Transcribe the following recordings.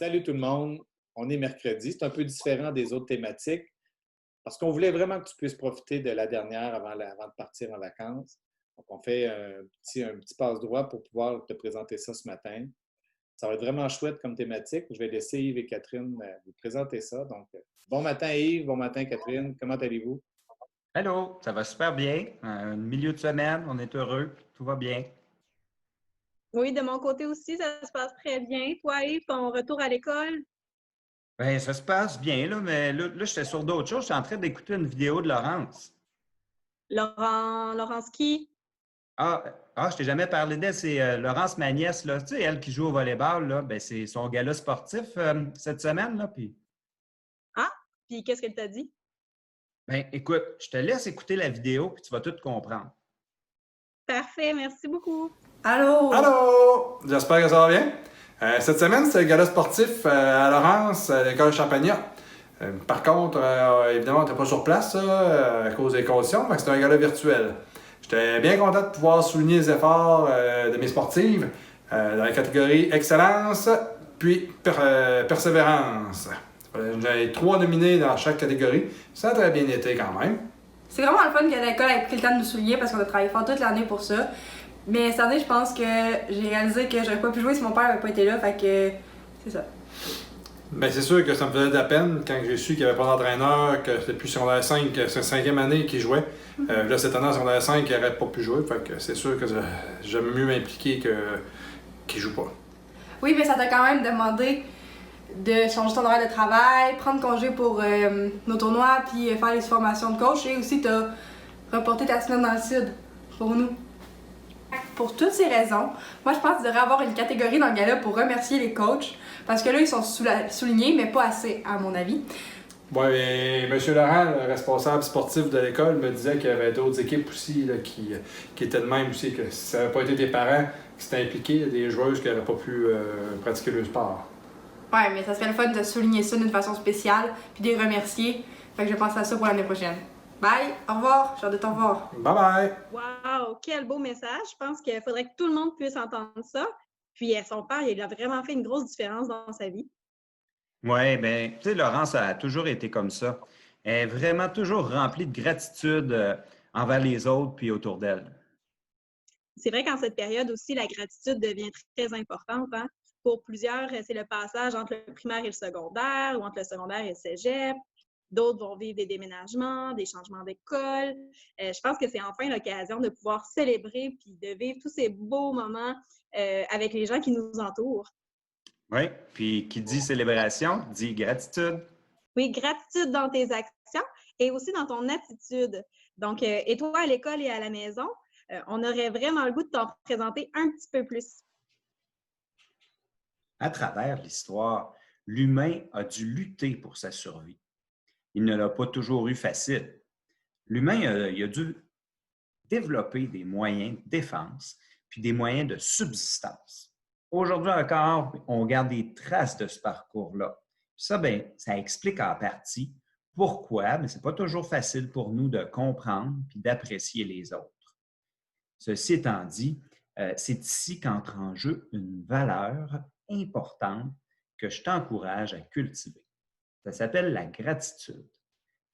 Salut tout le monde. On est mercredi. C'est un peu différent des autres thématiques parce qu'on voulait vraiment que tu puisses profiter de la dernière avant de partir en vacances. Donc, on fait un petit passe-droit pour pouvoir te présenter ça ce matin. Ça va être vraiment chouette comme thématique. Je vais laisser Yves et Catherine vous présenter ça. Donc, bon matin Yves, bon matin Catherine. Comment allez-vous? Hello, ça va super bien. Milieu de semaine, on est heureux, tout va bien. Oui, de mon côté aussi, ça se passe très bien. Toi, Yves, ton retour à l'école? Ben, ça se passe bien, là, mais là, j'étais sur d'autres choses. Je suis en train d'écouter une vidéo de Laurence. Laurence qui? Ah, je t'ai jamais parlé d'elle, c'est Laurence, ma nièce, là. Tu sais, elle qui joue au volleyball, là, ben, c'est son gala sportif cette semaine, là. Puis, Ah, puis qu'est-ce qu'elle t'a dit? ben, écoute, je te laisse écouter la vidéo, puis tu vas tout comprendre. Parfait, merci beaucoup. Allô? Allô! J'espère que ça va bien. Cette semaine, c'était le gala sportif à Laurence, à l'école Champagnat. Par contre, évidemment, on n'était pas sur place à cause des conditions, mais c'était un gala virtuel. J'étais bien content de pouvoir souligner les efforts de mes sportives dans la catégorie excellence puis persévérance. J'avais 3 nominés dans chaque catégorie. Ça a très bien été quand même. C'est vraiment le fun que l'école ait pris le temps de nous souligner parce qu'on a travaillé fort toute l'année pour ça. Mais cette année, je pense que j'ai réalisé que j'aurais pas pu jouer si mon père avait pas été là, fait que c'est ça. Ben, c'est sûr que ça me faisait de la peine quand j'ai su qu'il n'y avait pas d'entraîneur, que c'était plus secondaire 5, que c'est la 5e année qu'il jouait. Là, cette année, en secondaire 5, il n'aurait pas pu jouer. Fait que c'est sûr que j'aime mieux m'impliquer qu'il joue pas. Oui, mais ça t'a quand même demandé de changer ton horaire de travail, prendre congé pour nos tournois, puis faire les formations de coach. Et aussi, t'as reporté ta semaine dans le sud pour nous. Pour toutes ces raisons, moi je pense qu'il devrait y avoir une catégorie dans le gala pour remercier les coachs. Parce que là, ils sont soulignés, mais pas assez, à mon avis. Oui, et M. Laurent, le responsable sportif de l'école, me disait qu'il y avait d'autres équipes aussi là, qui étaient de même aussi, que si ça n'avait pas été des parents qui s'étaient impliqués, il y a des joueuses qui n'auraient pas pu pratiquer le sport. Ouais, mais ça serait le fun de souligner ça d'une façon spéciale, puis de les remercier. Fait que je pense à ça pour l'année prochaine. Bye, au revoir, j'ai hâte de te revoir. Bye bye! Wow, quel beau message. Je pense qu'il faudrait que tout le monde puisse entendre ça. Puis son père, il a vraiment fait une grosse différence dans sa vie. Oui, bien, tu sais, Laurence a toujours été comme ça. Elle est vraiment toujours remplie de gratitude envers les autres puis autour d'elle. C'est vrai qu'en cette période aussi, la gratitude devient très importante. Hein? Pour plusieurs, c'est le passage entre le primaire et le secondaire ou entre le secondaire et le cégep. D'autres vont vivre des déménagements, des changements d'école. Je pense que c'est enfin l'occasion de pouvoir célébrer puis de vivre tous ces beaux moments avec les gens qui nous entourent. Oui, puis qui dit célébration, dit gratitude. Oui, gratitude dans tes actions et aussi dans ton attitude. Donc, et toi, à l'école et à la maison, on aurait vraiment le goût de t'en présenter un petit peu plus. À travers l'histoire, l'humain a dû lutter pour sa survie. Il ne l'a pas toujours eu facile. L'humain il a dû développer des moyens de défense puis des moyens de subsistance. Aujourd'hui encore, on garde des traces de ce parcours-là. Ça, bien, ça explique en partie pourquoi, mais ce n'est pas toujours facile pour nous de comprendre puis d'apprécier les autres. Ceci étant dit, c'est ici qu'entre en jeu une valeur importante que je t'encourage à cultiver. Ça s'appelle la gratitude.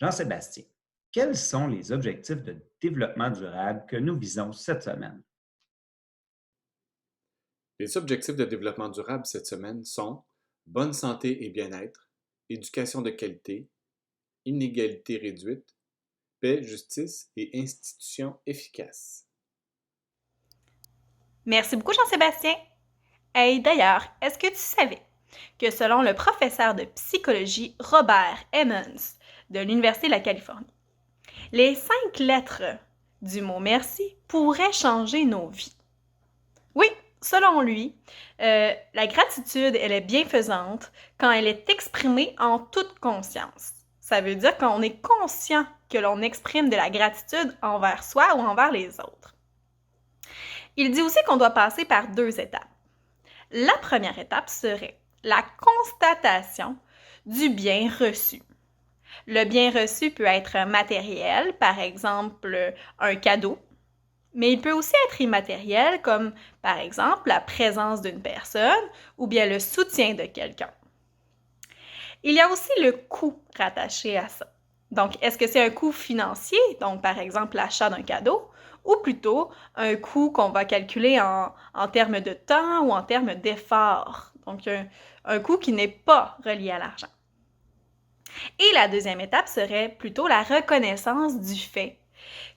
Jean-Sébastien, quels sont les objectifs de développement durable que nous visons cette semaine? Les objectifs de développement durable cette semaine sont bonne santé et bien-être, éducation de qualité, inégalité réduite, paix, justice et institutions efficaces. Merci beaucoup, Jean-Sébastien. Hey, d'ailleurs, est-ce que tu savais que selon le professeur de psychologie Robert Emmons de l'Université de la Californie, les 5 lettres du mot merci pourraient changer nos vies? Oui, selon lui, la gratitude, elle est bienfaisante quand elle est exprimée en toute conscience. Ça veut dire qu'on est conscient que l'on exprime de la gratitude envers soi ou envers les autres. Il dit aussi qu'on doit passer par 2 étapes. La première étape serait la constatation du bien reçu. Le bien reçu peut être matériel, par exemple un cadeau, mais il peut aussi être immatériel, comme par exemple la présence d'une personne ou bien le soutien de quelqu'un. Il y a aussi le coût rattaché à ça. Donc, est-ce que c'est un coût financier, donc par exemple l'achat d'un cadeau, ou plutôt un coût qu'on va calculer en termes de temps ou en termes d'effort? Donc, un coût qui n'est pas relié à l'argent. Et la deuxième étape serait plutôt la reconnaissance du fait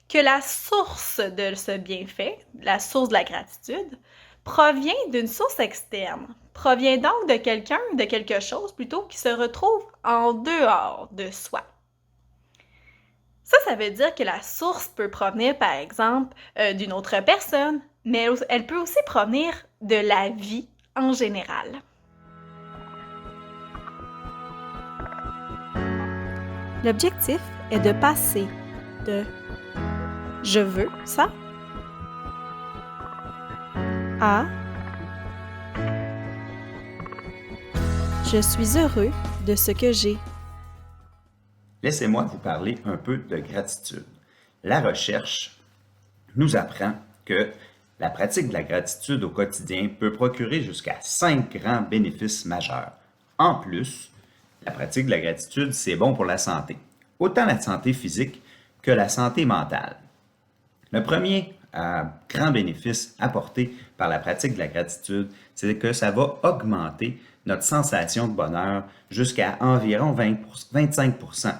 que la source de ce bienfait, la source de la gratitude, provient d'une source externe, provient donc de quelqu'un, de quelque chose plutôt qui se retrouve en dehors de soi. Ça veut dire que la source peut provenir, par exemple, d'une autre personne, mais elle peut aussi provenir de la vie en général. L'objectif est de passer de « je veux ça » à « je suis heureux de ce que j'ai ». Laissez-moi vous parler un peu de gratitude. La recherche nous apprend que la pratique de la gratitude au quotidien peut procurer jusqu'à 5 grands bénéfices majeurs. En plus, la pratique de la gratitude, c'est bon pour la santé, autant la santé physique que la santé mentale. Le premier grand bénéfice apporté par la pratique de la gratitude, c'est que ça va augmenter notre sensation de bonheur jusqu'à environ 25%.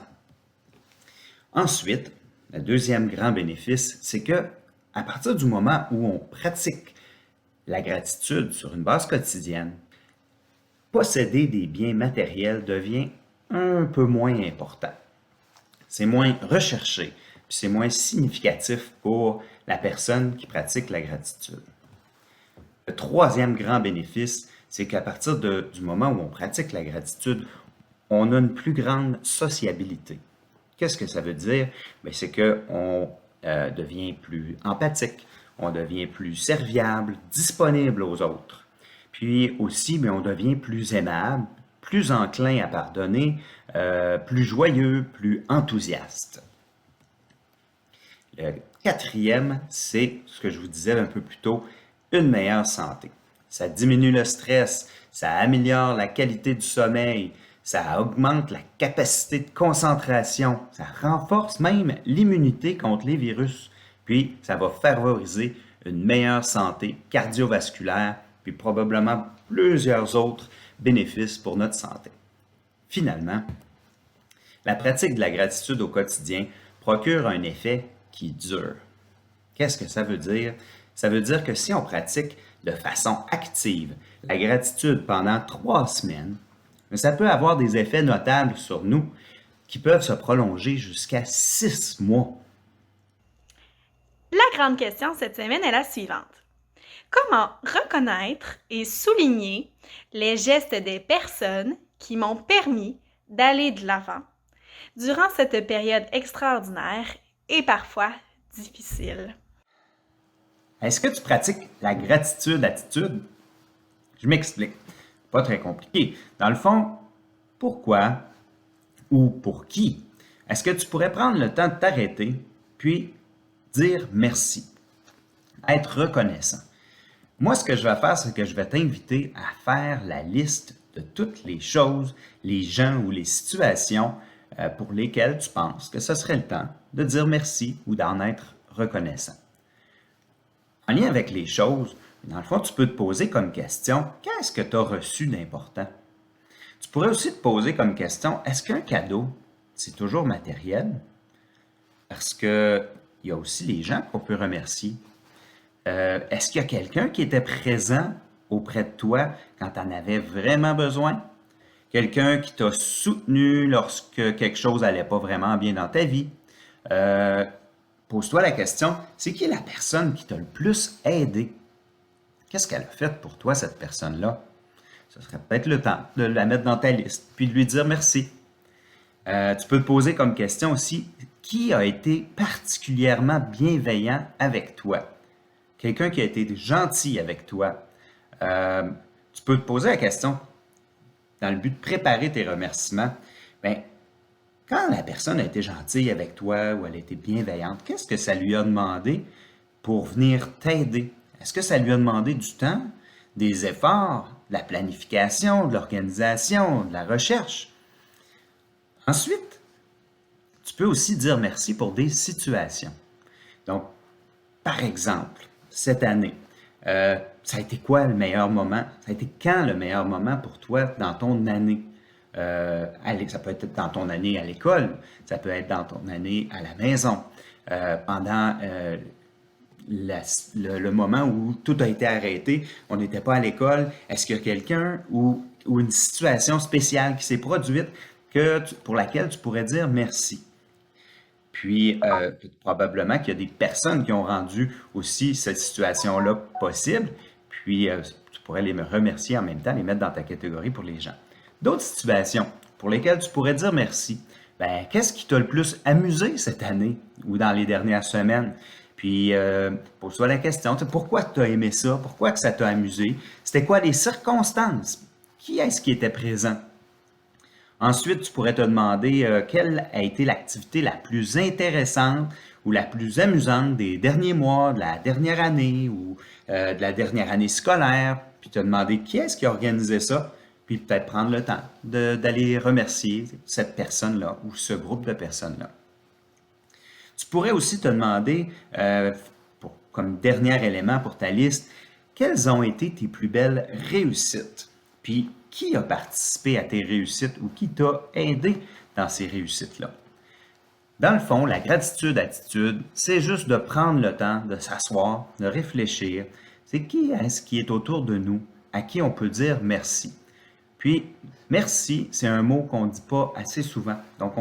Ensuite, le deuxième grand bénéfice, c'est que à partir du moment où on pratique la gratitude sur une base quotidienne, posséder des biens matériels devient un peu moins important. C'est moins recherché, puis c'est moins significatif pour la personne qui pratique la gratitude. Le troisième grand bénéfice, c'est qu'à partir du moment où on pratique la gratitude, on a une plus grande sociabilité. Qu'est-ce que ça veut dire? Bien, c'est qu'on devient plus empathique, on devient plus serviable, disponible aux autres. Puis aussi, bien, on devient plus aimable, plus enclin à pardonner, plus joyeux, plus enthousiaste. Le quatrième, c'est ce que je vous disais un peu plus tôt, une meilleure santé. Ça diminue le stress, ça améliore la qualité du sommeil, ça augmente la capacité de concentration, ça renforce même l'immunité contre les virus, puis ça va favoriser une meilleure santé cardiovasculaire, puis probablement plusieurs autres bénéfices pour notre santé. Finalement, la pratique de la gratitude au quotidien procure un effet qui dure. Qu'est-ce que ça veut dire? Ça veut dire que si on pratique de façon active la gratitude pendant 3 semaines, ça peut avoir des effets notables sur nous qui peuvent se prolonger jusqu'à 6 mois. La grande question cette semaine est la suivante. Comment reconnaître et souligner les gestes des personnes qui m'ont permis d'aller de l'avant durant cette période extraordinaire et parfois difficile? Est-ce que tu pratiques la gratitude-attitude? Je m'explique. Pas très compliqué. Dans le fond, pourquoi ou pour qui? Est-ce que tu pourrais prendre le temps de t'arrêter puis dire merci, être reconnaissant? Moi, ce que je vais faire, c'est que je vais t'inviter à faire la liste de toutes les choses, les gens ou les situations pour lesquelles tu penses que ce serait le temps de dire merci ou d'en être reconnaissant. En lien avec les choses, dans le fond, tu peux te poser comme question, qu'est-ce que tu as reçu d'important? Tu pourrais aussi te poser comme question, est-ce qu'un cadeau, c'est toujours matériel? Parce qu'il y a aussi les gens qu'on peut remercier. Est-ce qu'il y a quelqu'un qui était présent auprès de toi quand tu en avais vraiment besoin? Quelqu'un qui t'a soutenu lorsque quelque chose n'allait pas vraiment bien dans ta vie? Pose-toi la question, c'est qui la personne qui t'a le plus aidé? Qu'est-ce qu'elle a fait pour toi, cette personne-là? Ce serait peut-être le temps de la mettre dans ta liste, puis de lui dire merci. Tu peux te poser comme question aussi, qui a été particulièrement bienveillant avec toi? Quelqu'un qui a été gentil avec toi. Tu peux te poser la question, dans le but de préparer tes remerciements, bien, quand la personne a été gentille avec toi ou elle a été bienveillante, qu'est-ce que ça lui a demandé pour venir t'aider? Est-ce que ça lui a demandé du temps, des efforts, de la planification, de l'organisation, de la recherche? Ensuite, tu peux aussi dire merci pour des situations. Donc, par exemple, cette année, ça a été quoi le meilleur moment? Ça a été quand le meilleur moment pour toi dans ton année? Ça peut être dans ton année à l'école, ça peut être dans ton année à la maison, pendant le moment où tout a été arrêté, on n'était pas à l'école. Est-ce qu'il y a quelqu'un ou une situation spéciale qui s'est produite pour laquelle tu pourrais dire merci? Puis, probablement qu'il y a des personnes qui ont rendu aussi cette situation-là possible. Puis, tu pourrais les remercier en même temps, les mettre dans ta catégorie pour les gens. D'autres situations pour lesquelles tu pourrais dire merci. Ben, qu'est-ce qui t'a le plus amusé cette année ou dans les dernières semaines? Puis, pose-toi la question, pourquoi tu as aimé ça? Pourquoi que ça t'a amusé? C'était quoi les circonstances? Qui est-ce qui était présent? Ensuite, tu pourrais te demander quelle a été l'activité la plus intéressante ou la plus amusante des derniers mois, de la dernière année ou de la dernière année scolaire, puis te demander qui est-ce qui a organisé ça, puis peut-être prendre le temps d'aller remercier cette personne-là ou ce groupe de personnes-là. Tu pourrais aussi te demander, comme dernier élément pour ta liste, quelles ont été tes plus belles réussites? Puis, qui a participé à tes réussites ou qui t'a aidé dans ces réussites-là? Dans le fond, la gratitude-attitude, c'est juste de prendre le temps de s'asseoir, de réfléchir. C'est qui est-ce qui est autour de nous, à qui on peut dire merci. Puis, merci, c'est un mot qu'on ne dit pas assez souvent. Donc,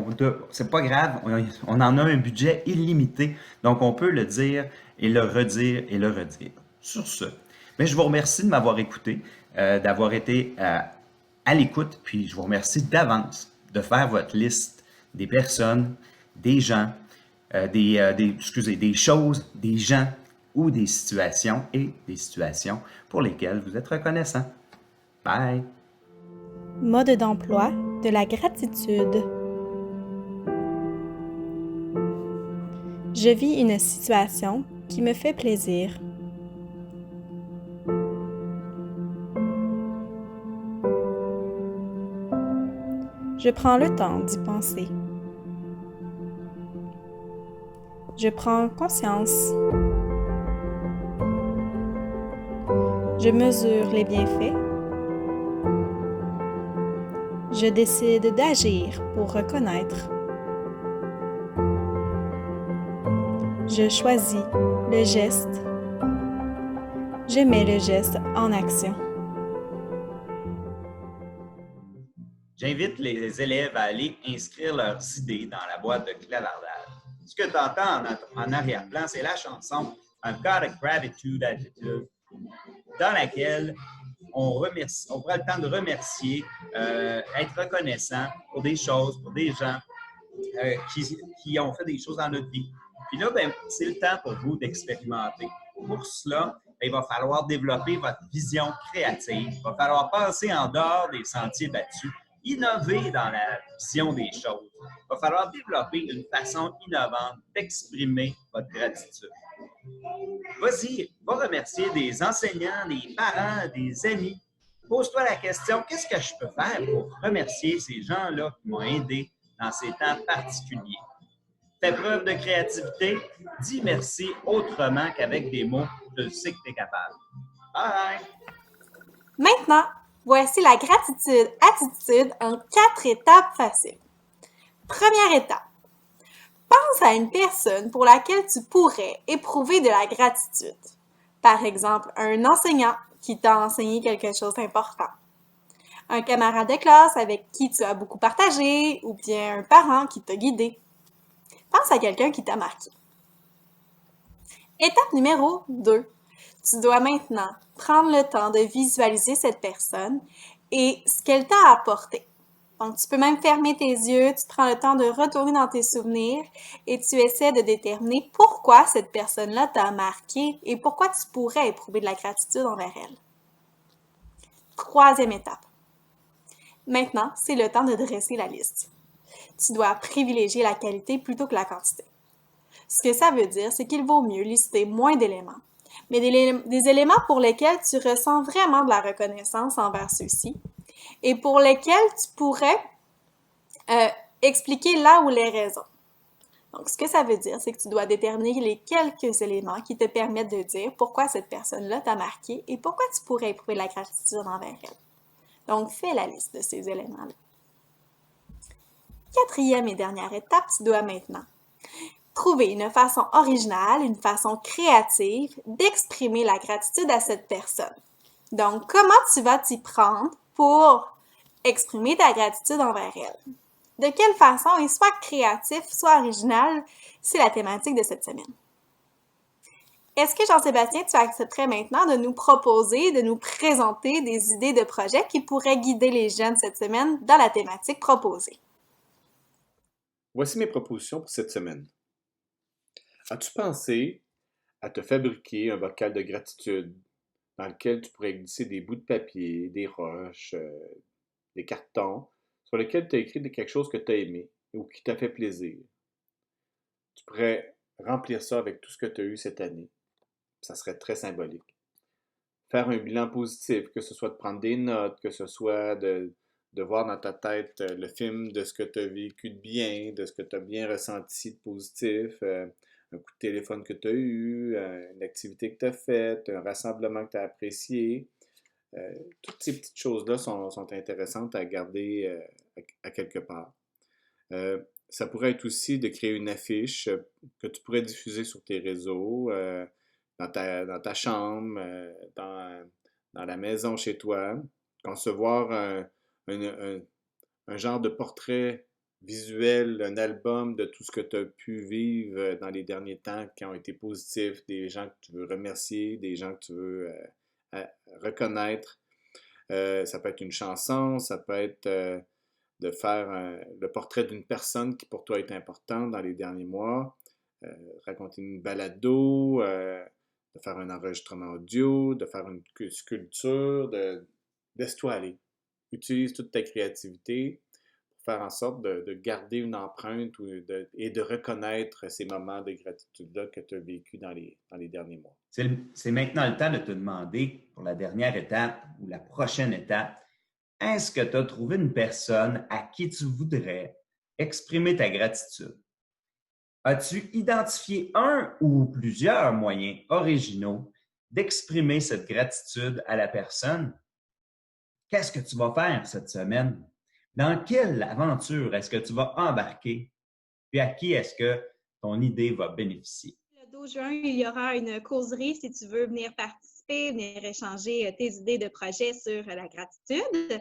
c'est pas grave, on en a un budget illimité. Donc, on peut le dire et le redire et le redire. Sur ce, mais je vous remercie de m'avoir écouté, d'avoir été à l'écoute, puis je vous remercie d'avance de faire votre liste des personnes, des gens, des choses, des gens ou des situations pour lesquelles vous êtes reconnaissant. Bye! Mode d'emploi de la gratitude. Je vis une situation qui me fait plaisir. Je prends le temps d'y penser. Je prends conscience. Je mesure les bienfaits. Je décide d'agir pour reconnaître. Je choisis le geste. Je mets le geste en action. J'invite les élèves à aller inscrire leurs idées dans la boîte de clavardage. Ce que tu entends en arrière-plan, c'est la chanson I've Got a Gratitude Attitude, dans laquelle on prend le temps de remercier, être reconnaissant pour des choses, pour des gens qui ont fait des choses dans notre vie. Puis là, c'est le temps pour vous d'expérimenter. Pour cela, il va falloir développer votre vision créative. Il va falloir passer en dehors des sentiers battus, innover dans la vision des choses. Il va falloir développer une façon innovante d'exprimer votre gratitude. Vas-y, va remercier des enseignants, des parents, des amis. Pose-toi la question, qu'est-ce que je peux faire pour remercier ces gens-là qui m'ont aidé dans ces temps particuliers? Fais preuve de créativité, dis merci autrement qu'avec des mots, je sais que tu es capable. Bye! Maintenant, voici la gratitude-attitude en 4 étapes faciles. Première étape. Pense à une personne pour laquelle tu pourrais éprouver de la gratitude. Par exemple, un enseignant qui t'a enseigné quelque chose d'important. Un camarade de classe avec qui tu as beaucoup partagé ou bien un parent qui t'a guidé. Pense à quelqu'un qui t'a marqué. Étape numéro 2. Tu dois maintenant prendre le temps de visualiser cette personne et ce qu'elle t'a apporté. Donc, tu peux même fermer tes yeux, tu prends le temps de retourner dans tes souvenirs et tu essaies de déterminer pourquoi cette personne-là t'a marqué et pourquoi tu pourrais éprouver de la gratitude envers elle. 3e étape. Maintenant, c'est le temps de dresser la liste. Tu dois privilégier la qualité plutôt que la quantité. Ce que ça veut dire, c'est qu'il vaut mieux lister moins d'éléments, mais des éléments pour lesquels tu ressens vraiment de la reconnaissance envers ceux-ci et pour lesquels tu pourrais expliquer là où les raisons. Donc, ce que ça veut dire, c'est que tu dois déterminer les quelques éléments qui te permettent de dire pourquoi cette personne-là t'a marqué et pourquoi tu pourrais éprouver la gratitude envers elle. Donc, fais la liste de ces éléments-là. Quatrième et dernière étape, tu dois maintenant trouver une façon originale, une façon créative d'exprimer la gratitude à cette personne. Donc, comment tu vas t'y prendre pour exprimer ta gratitude envers elle? De quelle façon, et soit créatif, soit original, c'est la thématique de cette semaine. Est-ce que Jean-Sébastien, tu accepterais maintenant de nous proposer, de nous présenter des idées de projets qui pourraient guider les jeunes cette semaine dans la thématique proposée? Voici mes propositions pour cette semaine. As-tu pensé à te fabriquer un bocal de gratitude dans lequel tu pourrais glisser des bouts de papier, des roches, des cartons, sur lesquels tu as écrit quelque chose que tu as aimé ou qui t'a fait plaisir? Tu pourrais remplir ça avec tout ce que tu as eu cette année. Ça serait très symbolique. Faire un bilan positif, que ce soit de prendre des notes, que ce soit de voir dans ta tête le film de ce que tu as vécu de bien, de ce que tu as bien ressenti de positif, un coup de téléphone que tu as eu, une activité que tu as faite, un rassemblement que tu as apprécié. Toutes ces petites choses-là sont intéressantes à garder à quelque part. Ça pourrait être aussi de créer une affiche que tu pourrais diffuser sur tes réseaux, dans ta chambre, dans la maison chez toi. Concevoir un genre de portrait visuel, un album de tout ce que tu as pu vivre dans les derniers temps qui ont été positifs, des gens que tu veux remercier, des gens que tu veux reconnaître. Ça peut être une chanson, ça peut être de faire le portrait d'une personne qui pour toi est importante dans les derniers mois, raconter une balado, de faire un enregistrement audio, de faire une sculpture, laisse-toi aller. Utilise toute ta créativité pour faire en sorte de garder une empreinte et de reconnaître ces moments de gratitude-là que tu as vécu dans les derniers mois. C'est maintenant le temps de te demander pour la dernière étape ou la prochaine étape, est-ce que tu as trouvé une personne à qui tu voudrais exprimer ta gratitude? As-tu identifié un ou plusieurs moyens originaux d'exprimer cette gratitude à la personne? Qu'est-ce que tu vas faire cette semaine? Dans quelle aventure est-ce que tu vas embarquer? Puis à qui est-ce que ton idée va bénéficier? Le 12 juin, il y aura une causerie si tu veux venir participer, venir échanger tes idées de projet sur la gratitude.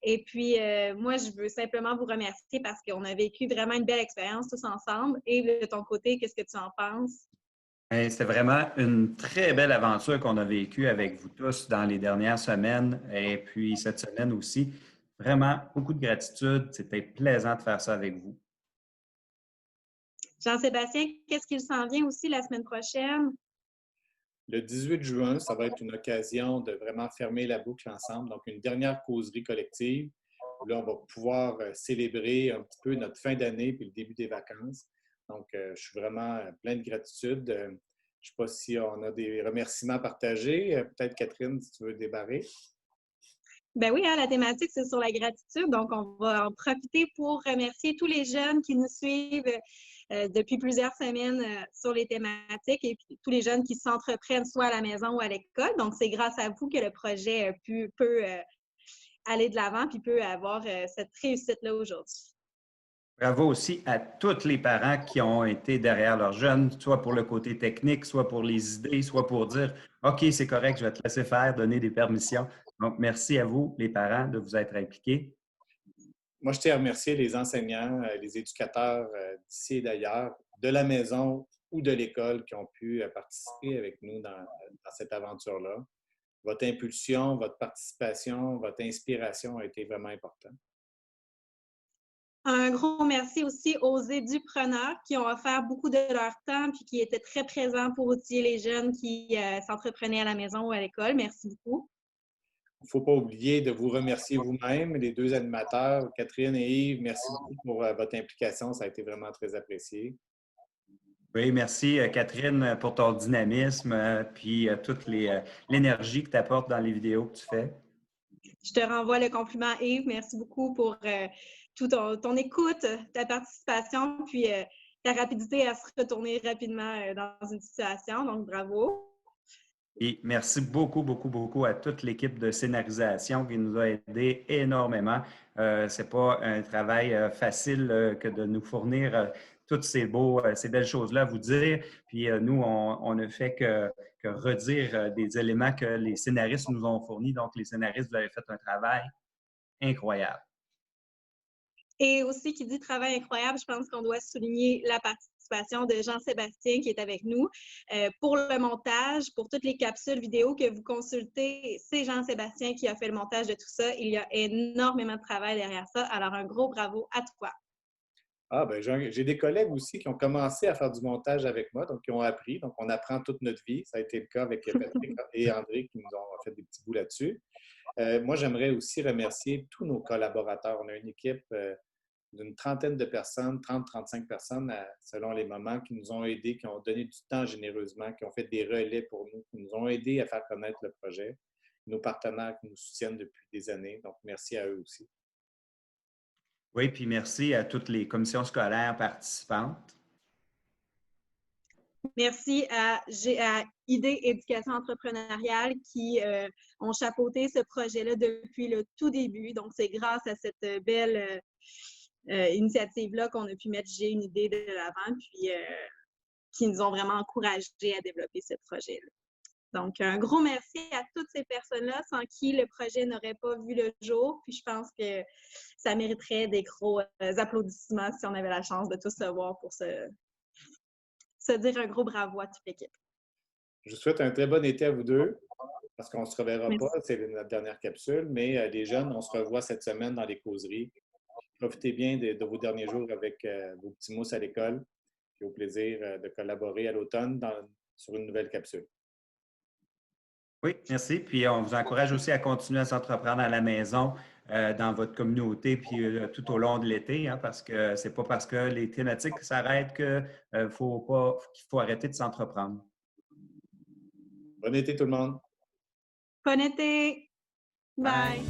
Et puis, moi, je veux simplement vous remercier parce qu'on a vécu vraiment une belle expérience tous ensemble. Et de ton côté, qu'est-ce que tu en penses? C'était vraiment une très belle aventure qu'on a vécue avec vous tous dans les dernières semaines et puis cette semaine aussi. Vraiment, beaucoup de gratitude. C'était plaisant de faire ça avec vous. Jean-Sébastien, qu'est-ce qu'il s'en vient aussi la semaine prochaine? Le 18 juin, ça va être une occasion de vraiment fermer la boucle ensemble. Donc, une dernière causerie collective où là, on va pouvoir célébrer un petit peu notre fin d'année puis le début des vacances. Donc, je suis vraiment plein de gratitude. Je ne sais pas si on a des remerciements partagés. Peut-être, Catherine, si tu veux débarrer. Ben oui, la thématique, c'est sur la gratitude. Donc, on va en profiter pour remercier tous les jeunes qui nous suivent depuis plusieurs semaines sur les thématiques et puis tous les jeunes qui s'entreprennent soit à la maison ou à l'école. Donc, c'est grâce à vous que le projet peut aller de l'avant puis peut avoir cette réussite-là aujourd'hui. Bravo aussi à tous les parents qui ont été derrière leurs jeunes, soit pour le côté technique, soit pour les idées, soit pour dire « OK, c'est correct, je vais te laisser faire, donner des permissions ». Donc, merci à vous, les parents, de vous être impliqués. Moi, je tiens à remercier les enseignants, les éducateurs d'ici et d'ailleurs, de la maison ou de l'école qui ont pu participer avec nous dans cette aventure-là. Votre impulsion, votre participation, votre inspiration a été vraiment importante. Un gros merci aussi aux édupreneurs qui ont offert beaucoup de leur temps et qui étaient très présents pour outiller les jeunes qui s'entreprenaient à la maison ou à l'école. Merci beaucoup. Il ne faut pas oublier de vous remercier vous-même, les deux animateurs, Catherine et Yves. Merci beaucoup pour votre implication. Ça a été vraiment très apprécié. Oui, merci Catherine pour ton dynamisme puis toute l'énergie que tu apportes dans les vidéos que tu fais. Je te renvoie le compliment, Yves. Merci beaucoup pour tout ton écoute, ta participation, puis ta rapidité à se retourner rapidement dans une situation. Donc, bravo. Et merci beaucoup, beaucoup, beaucoup à toute l'équipe de scénarisation qui nous a aidés énormément. Ce n'est pas un travail facile que de nous fournir toutes ces belles choses-là à vous dire. Puis nous, on ne fait que redire des éléments que les scénaristes nous ont fournis. Donc, les scénaristes, vous avez fait un travail incroyable. Et aussi, qui dit travail incroyable, je pense qu'on doit souligner la participation de Jean-Sébastien qui est avec nous. Pour le montage, pour toutes les capsules vidéo que vous consultez, c'est Jean-Sébastien qui a fait le montage de tout ça. Il y a énormément de travail derrière ça. Alors, un gros bravo à toi. Ah, ben j'ai des collègues aussi qui ont commencé à faire du montage avec moi, donc qui ont appris. Donc, on apprend toute notre vie. Ça a été le cas avec Patrick et André qui nous ont fait des petits bouts là-dessus. Moi, j'aimerais aussi remercier tous nos collaborateurs. On a une équipe d'une trentaine de personnes, 30-35 personnes, selon les moments, qui nous ont aidés, qui ont donné du temps généreusement, qui ont fait des relais pour nous, qui nous ont aidés à faire connaître le projet. Nos partenaires qui nous soutiennent depuis des années. Donc, merci à eux aussi. Oui, puis merci à toutes les commissions scolaires participantes. Merci à Idée Éducation entrepreneuriale qui ont chapeauté ce projet-là depuis le tout début. Donc, c'est grâce à cette belle initiative-là qu'on a pu mettre J'ai une idée de l'avant, puis qui nous ont vraiment encouragés à développer ce projet-là. Donc, un gros merci à toutes ces personnes-là sans qui le projet n'aurait pas vu le jour. Puis, je pense que ça mériterait des gros applaudissements si on avait la chance de tous se voir pour se dire un gros bravo à toute l'équipe. Je vous souhaite un très bon été à vous deux, parce qu'on ne se reverra pas, c'est notre dernière capsule, mais les jeunes, on se revoit cette semaine dans les causeries. Profitez bien de vos derniers jours avec vos petits mousses à l'école, et au plaisir de collaborer à l'automne sur une nouvelle capsule. Oui, merci. Puis on vous encourage aussi à continuer à s'entreprendre à la maison, dans votre communauté, puis tout au long de l'été, hein, parce que c'est pas parce que les thématiques s'arrêtent qu'il faut arrêter de s'entreprendre. Bon été tout le monde! Bon été! Bye!